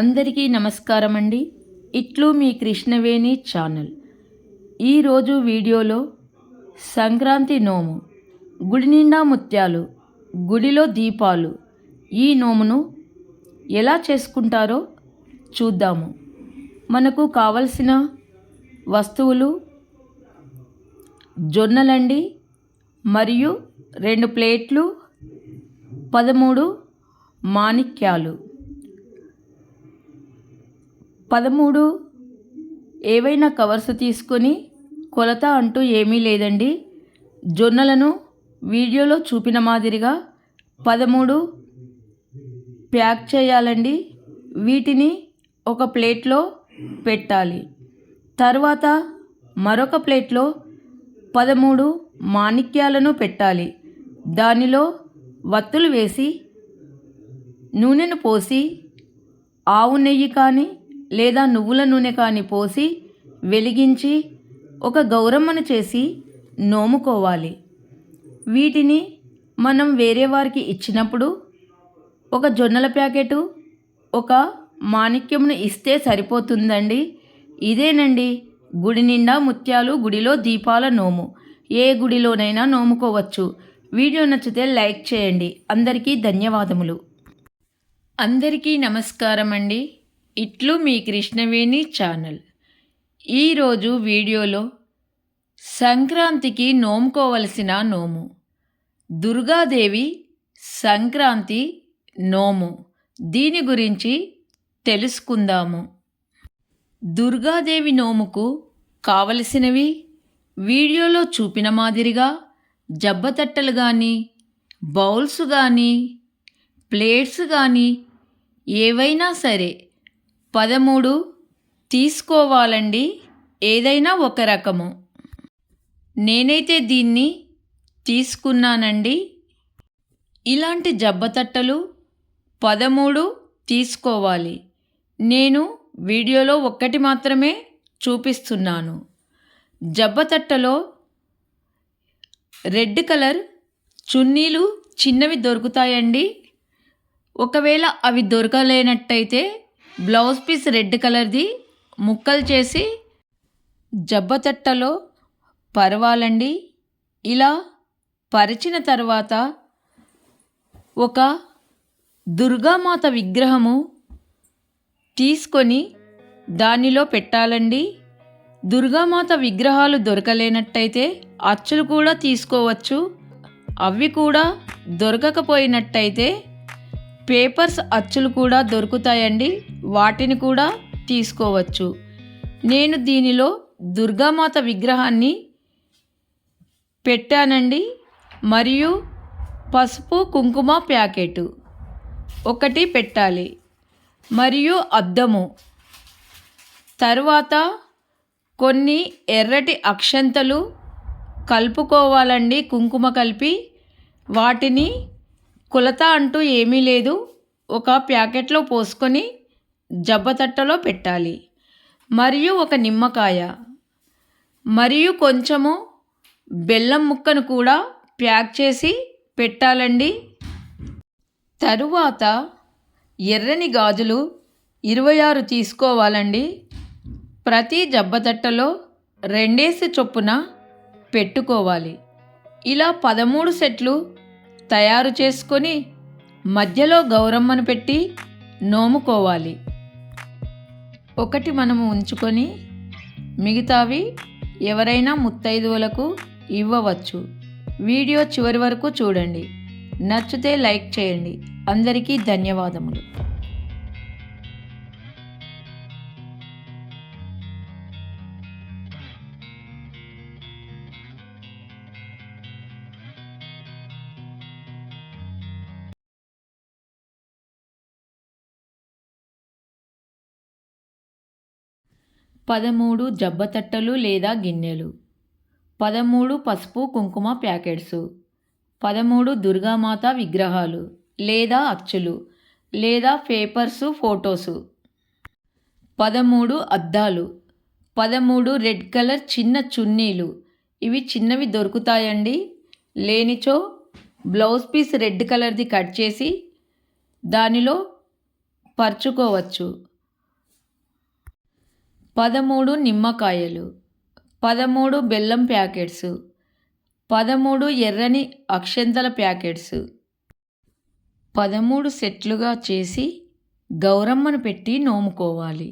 అందరికీ నమస్కారం అండి. ఇట్లు మీ కృష్ణవేణి ఛానల్. ఈరోజు వీడియోలో సంక్రాంతి నోము, గుడి నిండా ముత్యాలు, గుడిలో దీపాలు, ఈ నోమును ఎలా చేసుకుంటారో చూద్దాము. మనకు కావలసిన వస్తువులు జొన్నలండి, మరియు 2 ప్లేట్లు, 13 మాణిక్యాలు. 13 ఏవైనా కవర్స్ తీసుకొని, కొలత అంటూ ఏమీ లేదండి. జొన్నలను వీడియోలో చూపిన మాదిరిగా 13 ప్యాక్ చేయాలండి. వీటిని ఒక ప్లేట్లో పెట్టాలి. తర్వాత మరొక ప్లేట్లో 13 మాణిక్యాలను పెట్టాలి. దానిలో వత్తులు వేసి, నూనెను పోసి, ఆవు నెయ్యి కానీ లేదా నువ్వుల నూనె కానీ పోసి వెలిగించి ఒక గౌరమ్మను చేసి నోముకోవాలి. వీటిని మనం వేరే వారికి ఇచ్చినప్పుడు ఒక జొన్నల ప్యాకెటు, ఒక మాణిక్యమును ఇస్తే సరిపోతుందండి. ఇదేనండి గుడి నిండా ముత్యాలు, గుడిలో దీపాల నోము. ఏ గుడిలోనైనా నోముకోవచ్చు. వీడియో నచ్చితే లైక్ చేయండి. అందరికీ ధన్యవాదములు. అందరికీ నమస్కారం అండి. ఇట్లు మీ కృష్ణవేణి ఛానల్. ఈరోజు వీడియోలో సంక్రాంతికి నోముకోవలసిన నోము, దుర్గాదేవి సంక్రాంతి నోము, దీని గురించి తెలుసుకుందాము. దుర్గాదేవి నోముకు కావలసినవి వీడియోలో చూపిన మాదిరిగా జబ్బతట్టలు కానీ, బౌల్స్ కానీ, ప్లేట్స్ కానీ ఏవైనా సరే 13 తీసుకోవాలండి. ఏదైనా ఒక రకము. నేనైతే దీన్ని తీసుకున్నానండి. ఇలాంటి జబ్బతట్టలు 13 తీసుకోవాలి. నేను వీడియోలో ఒక్కటి మాత్రమే చూపిస్తున్నాను. జబ్బతట్టలో రెడ్ కలర్ చున్నీలు చిన్నవి దొరుకుతాయండి. ఒకవేళ అవి దొరకలేనట్టయితే బ్లౌజ్ పీస్ రెడ్ కలర్ది ముక్కలు చేసి జబ్బతట్టలో పరవాలండి. ఇలా పరిచిన తర్వాత ఒక దుర్గామాత విగ్రహము తీసుకొని దానిలో పెట్టాలండి. దుర్గామాత విగ్రహాలు దొరకలేనట్టయితే అచ్చులు కూడా తీసుకోవచ్చు. అవి కూడా దొరకకపోయినట్టయితే పేపర్స్ అచ్చులు కూడా దొరుకుతాయండి. వాటిని కూడా తీసుకోవచ్చు. నేను దీనిలో దుర్గామాత విగ్రహాన్ని పెట్టానండి. మరియు పసుపు కుంకుమ ప్యాకెట్ ఒకటి పెట్టాలి. మరియు అద్దము, తరువాత కొన్ని ఎర్రటి అక్షంతలు కలుపుకోవాలండి. కుంకుమ కలిపి వాటిని కొలత అంటూ ఏమీ లేదు, ఒక ప్యాకెట్లో పోసుకొని జబ్బతట్టలో పెట్టాలి. మరియు ఒక నిమ్మకాయ, మరియు కొంచెము బెల్లం ముక్కను కూడా ప్యాక్ చేసి పెట్టాలండి. తరువాత ఎర్రని గాజులు 26 తీసుకోవాలండి. ప్రతి జబ్బతట్టలో 2 చొప్పున పెట్టుకోవాలి. ఇలా 13 సెట్లు తయారు చేసుకొని మధ్యలో గౌరమ్మను పెట్టి నోముకోవాలి. ఒకటి మనము ఉంచుకొని మిగతావి ఎవరైనా ముత్తైదువులకు ఇవ్వవచ్చు. వీడియో చివరి వరకు చూడండి. నచ్చితే లైక్ చేయండి. అందరికీ ధన్యవాదములు. పదమూడు జబ్బతట్టలు లేదా గిన్నెలు, 13 పసుపు కుంకుమ ప్యాకెట్సు, 13 దుర్గామాత విగ్రహాలు లేదా అచ్చులు లేదా పేపర్సు ఫోటోసు, 13 అద్దాలు, 13 రెడ్ కలర్ చిన్న చున్నీలు. ఇవి చిన్నవి దొరుకుతాయండి. లేనిచో బ్లౌజ్ పీస్ రెడ్ కలర్ది కట్ చేసి దానిలో పరుచుకోవచ్చు. 13 నిమ్మకాయలు, 13 బెల్లం ప్యాకెట్స్, 13 ఎర్రని అక్షంతల ప్యాకెట్స్. 13 సెట్లుగా చేసి గౌరమ్మను పెట్టి నోముకోవాలి.